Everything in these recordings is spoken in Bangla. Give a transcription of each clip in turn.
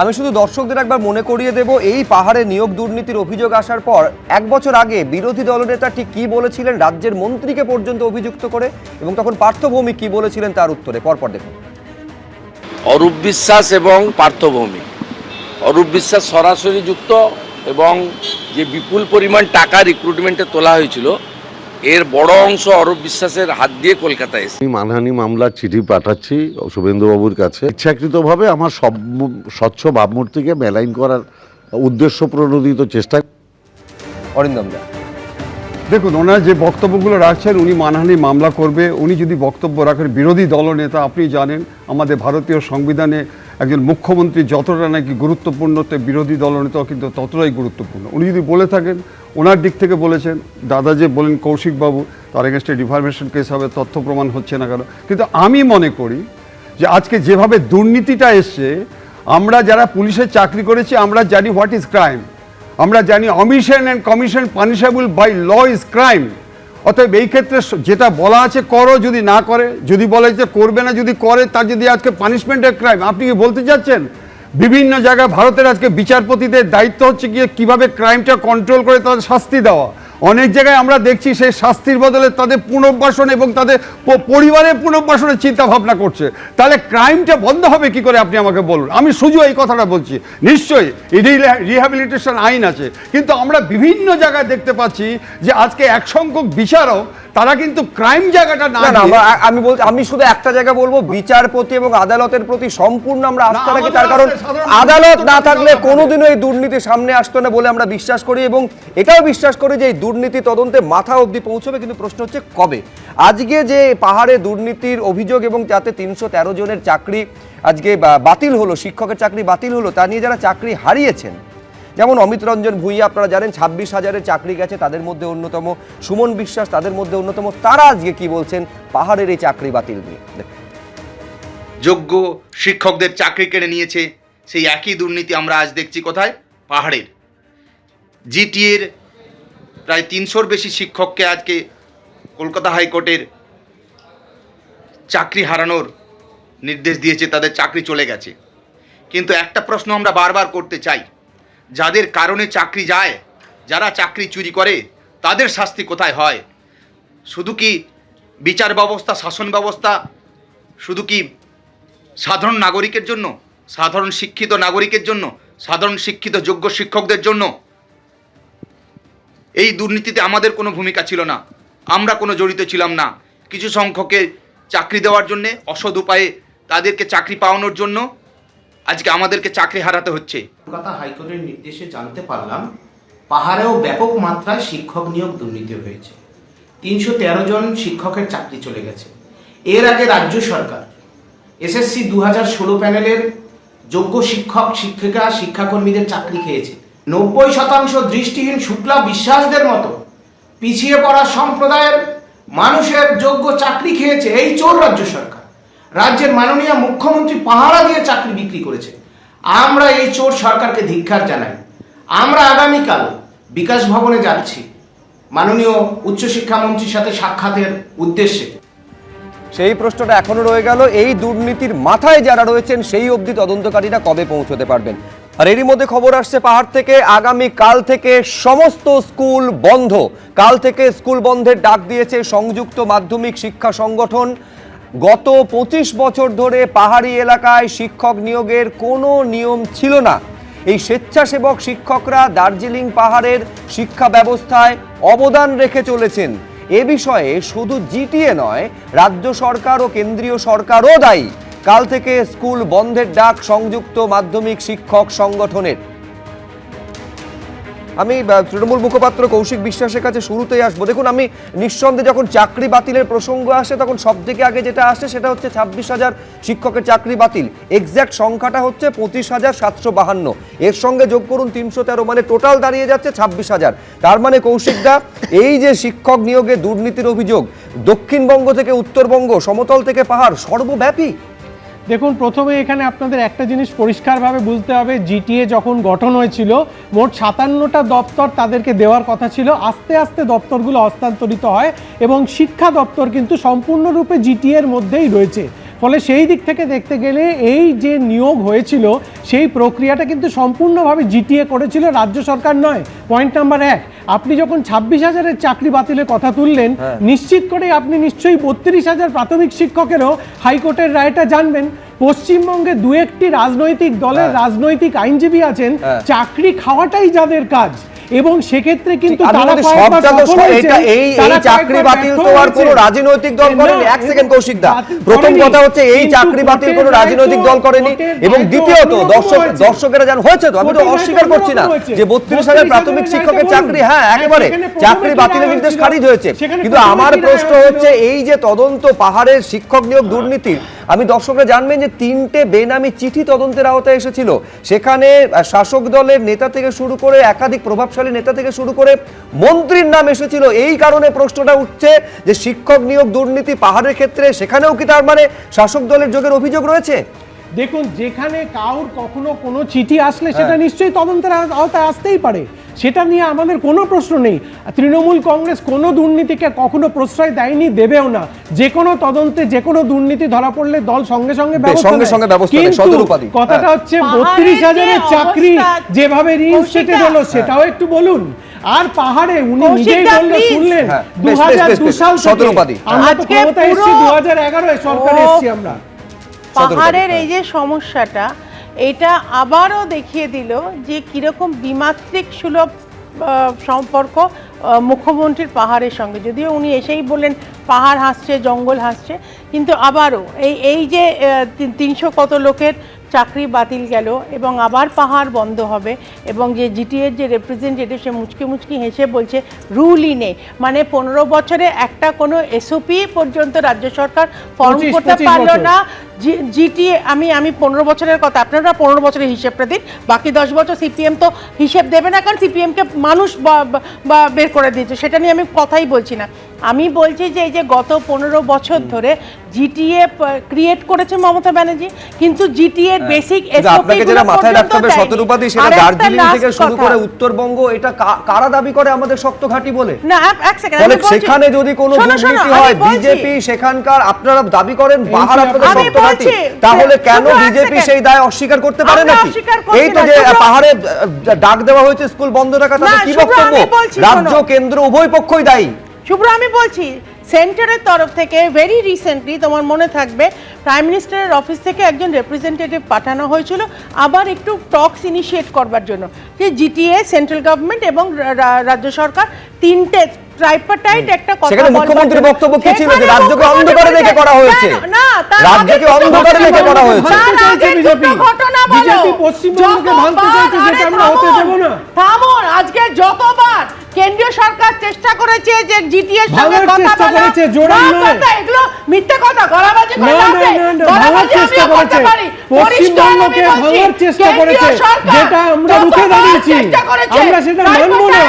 আমি শুধু দর্শকদের একবার মনে করিয়ে দেব, এই পাহাড়ে নিয়োগ দুর্নীতির অভিযোগ আসার পর 1 বছর আগে বিরোধী দলনেতা ঠিক কি বলেছিলেন রাজ্যের মন্ত্রীকে পর্যন্ত অভিযুক্ত করে, এবং তখন পার্থ ভৌমিক কি বলেছিলেন তার উত্তরে পরপর দেখুন। অরূপ বিশ্বাস এবং পার্থ ভৌমিক, অরূপ বিশ্বাস সরাসরি যুক্ত এবং যে বিপুল পরিমাণ টাকা রিক্রুটমেন্টে তোলা হয়েছিল এর বড় অংশ অরূপ বিশ্বাসের হাত দিয়ে কলকাতায় এসেছে। আমি মানহানি মামলার চিঠি পাঠাচ্ছি শুভেন্দুবাবুর কাছে। ইচ্ছাকৃতভাবে আমার সব স্বচ্ছ ভাবমূর্তিকে মেলাইন করার উদ্দেশ্য প্রণোদিত চেষ্টা। অরিন্দম দা, দেখুন, ওনার যে বক্তব্যগুলো রাখছেন, উনি মানহানি মামলা করবে। উনি যদি বক্তব্য রাখেন বিরোধী দলনেতা, আপনি জানেন আমাদের ভারতীয় সংবিধানে একজন মুখ্যমন্ত্রী যতটা নাকি গুরুত্বপূর্ণ, বিরোধী দলনেতাও কিন্তু ততটাই গুরুত্বপূর্ণ। উনি যদি বলে থাকেন, ওনার দিক থেকে বলেছেন, দাদা যে বলেন কৌশিকবাবু, তার এগেনস্টে ডিফার্মেশন কেস হবে, তথ্য প্রমাণ হচ্ছে না কেন। কিন্তু আমি মনে করি যে আজকে যেভাবে দুর্নীতিটা এসছে, আমরা যারা পুলিশের চাকরি করেছি আমরা জানি হোয়াট ইজ ক্রাইম। আমরা জানি omission and commission punishable by law is crime. অতএব এই ক্ষেত্রে যেটা বলা আছে করো, যদি না করে, যদি বলে যে করবে না, যদি করে, তার যদি আজকে পানিশমেন্টের ক্রাইম, আপনি কি বলতে চাচ্ছেন বিভিন্ন জায়গায় ভারতের আজকে বিচারপতিদের দায়িত্ব হচ্ছে গিয়ে কীভাবে ক্রাইমটা কন্ট্রোল করে তাদের শাস্তি দেওয়া। অনেক জায়গায় আমরা দেখছি সেই শাস্তির বদলে তাদের পুনর্বাসন এবং তাদের পরিবারের পুনর্বাসনের চিন্তা ভাবনা করছে। তাহলে ক্রাইমটা বন্ধ হবে কি করে আপনি আমাকে বলুন। আমি শুধু এই কথাটা বলছি, নিশ্চয়ই রিহ্যাবিলিটেশন আইন আছে, কিন্তু আমরা বিভিন্ন জায়গায় দেখতে পাচ্ছি যে আজকে এক সংখ্যক বিচারক তারা কিন্তু ক্রাইম জায়গাটা না, আমি শুধু একটা জায়গা বলবো, বিচারপতি এবং আদালতের প্রতি সম্পূর্ণ আমরা আস্থা রাখি। তার কারণ আদালত না থাকলে কোনোদিনও এই দুর্নীতি সামনে আসতো না বলে আমরা বিশ্বাস করি, এবং এটাও বিশ্বাস করি যে এই দুর্নীতি তদন্তে মাথা অবধি পৌঁছবে। কিন্তু প্রশ্ন হচ্ছে কবে। আজকে যে পাহাড়ে দুর্নীতির অভিযোগ এবং যাতে 313 জনের চাকরি আজকে বাতিল হলো, শিক্ষকের চাকরি বাতিল হলো, তা নিয়ে যারা চাকরি হারিয়েছেন, যেমন অমিত রঞ্জন ভূঁইয়া, আপনারা জানেন 26,000-এর চাকরি গেছে, তাদের মধ্যে অন্যতম সুমন বিশ্বাস, তাদের মধ্যে অন্যতম, তারা আজকে কি বলছেন পাহাড়ের এই চাকরি বাতিল নিয়ে। যোগ্য শিক্ষকদের চাকরি কেড়ে নিয়েছে, সেই একই দুর্নীতি আমরা আজ দেখছি কোথায়, পাহাড়ের। জিটিএর প্রায় 300-র বেশি শিক্ষককে আজকে কলকাতা হাইকোর্টের চাকরি হারানোর নির্দেশ দিয়েছে, তাদের চাকরি চলে গেছে। কিন্তু একটা প্রশ্ন আমরা বারবার করতে চাই, যাদের কারণে চাকরি যায়, যারা চাকরি চুরি করে, তাদের শাস্তি কোথায় হয়? শুধু কি বিচার ব্যবস্থা, শাসন ব্যবস্থা শুধু কি সাধারণ নাগরিকের জন্য, সাধারণ শিক্ষিত নাগরিকের জন্য, সাধারণ শিক্ষিত যোগ্য শিক্ষকদের জন্য? এই দুর্নীতিতে আমাদের কোনো ভূমিকা ছিল না, আমরা কোনো জড়িত ছিলাম না। কিছু সংখ্যকে চাকরি দেওয়ার জন্যে, অসৎ উপায়ে তাদেরকে চাকরি পাওয়ানোর জন্য আজকে আমাদেরকে চাকরি হারাতে হচ্ছে। কলকাতা হাইকোর্টের নির্দেশে জানতে পারলাম পাহাড়েও ব্যাপক মাত্রায় শিক্ষক নিয়োগ দুর্নীতি হয়েছে। 313 জন শিক্ষকের চাকরি চলে গেছে। এর আগে রাজ্য সরকার এসএসসি 2016 প্যানেলের যোগ্য শিক্ষক, শিক্ষিকা, শিক্ষাকর্মীদের চাকরি খেয়েছে। 90% দৃষ্টিহীন শুক্লা বিশ্বাসদের মতো পিছিয়ে পড়া সম্প্রদায়ের মানুষের যোগ্য চাকরি খেয়েছে এই চোর রাজ্য সরকার। রাজ্যের মাননীয় মুখ্যমন্ত্রী পাহারা দিয়ে চাকরি বিক্রি করেছে। আমরা এই চোর সরকারকে ধিক্কার জানাই। আমরা আগামীকাল বিকাশ ভবনে যাচ্ছি মাননীয় উচ্চশিক্ষামন্ত্রীর সাথে সাক্ষাতের উদ্দেশ্যে। সেই প্রশ্নটা এখনো রয়ে গেল, এই দুর্নীতির মাথায় যারা রয়েছেন সেই অবধি তদন্তকারীরা কবে পৌঁছতে পারবেন। আর এরই মধ্যে খবর আসছে পাহাড় থেকে, আগামী কাল থেকে সমস্ত স্কুল বন্ধ। কাল থেকে স্কুল বন্ধের ডাক দিয়েছে সংযুক্ত মাধ্যমিক শিক্ষা সংগঠন। গত 25 বছর ধরে পাহাড়ি এলাকায় শিক্ষক নিয়োগের কোনো নিয়ম ছিল না। এই স্বেচ্ছাসেবক শিক্ষকরা দার্জিলিং পাহাড়ের শিক্ষা ব্যবস্থায় অবদান রেখে চলেছেন। এ বিষয়ে শুধু জিটিএ নয়, রাজ্য সরকার ও কেন্দ্রীয় সরকারও দায়ী। কাল থেকে স্কুল বন্ধের ডাক সংযুক্ত মাধ্যমিক শিক্ষক সংগঠনের। আমি তৃণমূল মুখপাত্র কৌশিক বিশ্বাসের কাছে শুরুতেই আসবো। দেখুন, আমি নিঃসন্দেহে যখন চাকরি বাতিলের প্রসঙ্গ আসে তখন সব থেকে আগে যেটা আসে সেটা হচ্ছে 26,000 শিক্ষকের চাকরি বাতিল। এক্স্যাক্ট সংখ্যাটা হচ্ছে 25,752। এর সঙ্গে যোগ করুন 313, মানে টোটাল দাঁড়িয়ে যাচ্ছে 26,000। তার মানে কৌশিকদা, এই যে শিক্ষক নিয়োগে দুর্নীতির অভিযোগ, দক্ষিণবঙ্গ থেকে উত্তরবঙ্গ, সমতল থেকে পাহাড়, সর্বব্যাপী। দেখুন, প্রথমে এখানে আপনাদের একটা জিনিস পরিষ্কারভাবে বুঝতে হবে, জিটিএ যখন গঠন হয়েছিল মোট 57টা দপ্তর তাদেরকে দেওয়ার কথা ছিল। আস্তে আস্তে দপ্তরগুলো হস্তান্তরিত হয় এবং শিক্ষা দপ্তর কিন্তু সম্পূর্ণরূপে জিটিএর মধ্যেই রয়েছে। ফলে সেই দিক থেকে দেখতে গেলে এই যে নিয়োগ হয়েছিল সেই প্রক্রিয়াটা কিন্তু সম্পূর্ণভাবে জিটিএ করেছিল, রাজ্য সরকার নয়। পয়েন্ট নাম্বার 1, আপনি যখন 26,000-এর চাকরি বাতিলের কথা তুললেন, নিশ্চিত করেই আপনি নিশ্চয়ই 32,000 প্রাথমিক শিক্ষকেরও হাইকোর্টের রায়টা জানবেন। পশ্চিমবঙ্গে দু একটি রাজনৈতিক দলের রাজনৈতিক আইনজীবী আছেন, চাকরি খাওয়াটাই যাদের কাজ, এবং সেক্ষেত্রে কিন্তু তারা চাকরি বাতিল তো আর কোনো রাজনৈতিক দল করেনি। এক সেকেন্ড কৌশিক দা, প্রথম কথা হচ্ছে এই চাকরি বাতিল কোনো রাজনৈতিক দল করেনি, এবং দ্বিতীয়ত দর্শকেরা জান হয়েছে তো, আমি তো অস্বীকার করছি না যে 32,000 প্রাথমিক শিক্ষকের চাকরি, হ্যাঁ একেবারে চাকরি বাতিলের নির্দেশ খারিজ হয়েছে। কিন্তু আমার প্রশ্ন হচ্ছে এই যে তদন্ত পাহাড়ের শিক্ষক নিয়োগ দুর্নীতির, আমি দর্শকরা জানবেন যে 3টে বেনামি চিঠি তদন্তের আওতায় এসেছিল, সেখানে শাসক দলের নেতা থেকে শুরু করে একাধিক প্রভাবশালী নেতা থেকে শুরু করে মন্ত্রীর নাম এসেছিল। এই কারণে প্রশ্নটা উঠছে যে শিক্ষক নিয়োগ দুর্নীতি পাহাড়ের ক্ষেত্রে সেখানেও কি তার মানে শাসক দলের যোগের অভিযোগ রয়েছে? দেখুন, যেখানে কাউর কখনো কোনো চিঠি আসলে সেটা নিশ্চয়ই তদন্তের আওতায় আসতেই পারে, সেটা নিয়ে আমাদের কোনো প্রশ্ন নেই। তৃণমূল কংগ্রেস কোনো দুর্নীতিকে কখনো প্রশ্রয় দেয়নি, দেবেও না। যে কোনো তদন্তে যে কোনো দুর্নীতি ধরা পড়লে দল সঙ্গে সঙ্গে ব্যবস্থা নেয়। কিন্তু কথাটা হচ্ছে 32,000-এর চাকরি যেভাবে রিইনস্টেটেড হলো সেটাও একটু বলুন। আর পাহাড়ে উনি নিজেই বললেন, শুনলেন 2002 সাল থেকে আমরা তো ক্ষমতায় এসেছি 2011-এ সরকারে এসেছি আমরা। পাহাড়ের এই যে সমস্যাটা, এটা আবারও দেখিয়ে দিল যে কিরকম দ্বিমাত্রিক সুলভ সম্পর্ক মুখ্যমন্ত্রীর পাহাড়ের সঙ্গে। যদিও উনি এসেই বললেন পাহাড় হাসছে, জঙ্গল হাসছে, কিন্তু আবারও এই যে 300 কত লোকের চাকরি বাতিল গেল এবং আবার পাহাড় বন্ধ হবে, এবং যে জিটিএর যে রিপ্রেজেন্টেটিভ সে মুচকি মুচকি হেসে বলছে রুলই নেই। মানে 15 বছরে একটা কোনো এসওপি পর্যন্ত রাজ্য সরকার ফর্ম করতে পারলো না। জিটিএ আমি 15 বছরের কথা, আপনারা 15 বছরের হিসেবটা দিন, বাকি 10 বছর সিপিএম তো হিসেব দেবে না, কারণ সিপিএমকে মানুষ বের করে দিয়েছে, সেটা নিয়ে আমি কথাই বলছি না। আমি বলছি যে এই যে গত 15 বছর ধরে জিটিএ ক্রিয়েট করেছে মমতা ব্যানার্জি, কিন্তু জিটিএর বেসিক এসওপি গুলো মাথায় রাখতে হবে শতরূপাদি, সেটা দার্জিলিং থেকে শুরু করে উত্তরবঙ্গ, এটা কারা দাবি করে আমাদের শক্ত ঘাঁটি বলে? না, এক সেকেন্ড, আমি বলছি সেখানে যদি কোনো দুর্নীতি হয়, বিজেপি সেখানকার, আপনারা দাবি করেন পাহাড় আপনাদের শক্ত ঘাঁটি, তাহলে কেন বিজেপি সেই দায় অস্বীকার করতে পারে নাকি? এই তো যে পাহাড়ে ডাক দেওয়া হয়েছে স্কুল বন্ধ রাখা, তাহলে কি বক্তব্য? রাজ্য কেন্দ্র উভয় পক্ষই দায়ী। শুভ্র, আমি বলছি সেন্টারের তরফ থেকে ভেরি রিসেন্টলি, তোমার মনে থাকবে, প্রাইম মিনিস্টারের অফিস থেকে একজন রিপ্রেজেন্টেটিভ পাঠানো হয়েছিল আবার একটু টক্স ইনিশিয়েট করবার জন্য, যে জিটিএ, সেন্ট্রাল গভর্নমেন্ট এবং রাজ্য সরকার তিনটে ট্রাইপার্টাইট একটা কথা বলবার। সেখানে মুখ্যমন্ত্রীর বক্তব্য কি ছিল যে রাজ্যকে অন্ধকারে রেখে করা হয়েছে? না, রাজ্যকে অন্ধকারে রেখে করা হয়েছে। বিজেপি পশ্চিমবঙ্গকে ভাঙতে চাইছে, যেটা আমরা হতে দেব না। থামুন, আজকে যতবার কেন্দ্রীয় সরকার চেষ্টা করেছে যে জিটিএর সঙ্গে কথা বলার, এগুলো মিথ্যে কথা, গলাবাজি করে লাভ নেই। গলাবাজি আমিও করতে পারি, পশ্চিমবঙ্গকে ভাঙার চেষ্টা করেছে, যেটা আমরা রুখে দাঁড়িয়েছি। আমরা সেটা মানব না,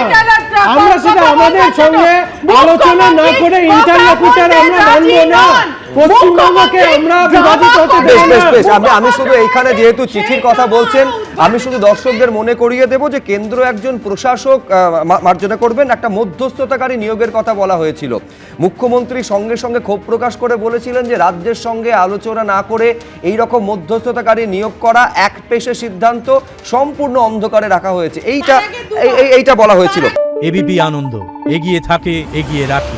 আমরা সেটা আমাদের সঙ্গে আলোচনা না করে ইন্টারলকুটার আমরা মানব না। পশ্চিমবঙ্গকে আমরা বিভাজিত হতে দেব না। আমি শুধু এইখানে যেহেতু চিঠির কথা বলছেন, আমি শুধু দর্শকদের মনে করিয়ে দেব যে কেন্দ্র একজন প্রশাসক মার্জনা করবেন, একটা মধ্যস্থতাকারী নিয়োগের কথা বলা হয়েছিল। মুখ্যমন্ত্রী সঙ্গে সঙ্গে ক্ষোভ প্রকাশ করে বলেছিলেন যে রাজ্যের সঙ্গে আলোচনা না করে এই রকম মধ্যস্থতাকারী নিয়োগ করা একপেশে সিদ্ধান্ত, সম্পূর্ণ অন্ধকারে রাখা হয়েছে, এইটা বলা হয়েছিল। এবিপি আনন্দ, এগিয়ে থাকে, এগিয়ে রাখে।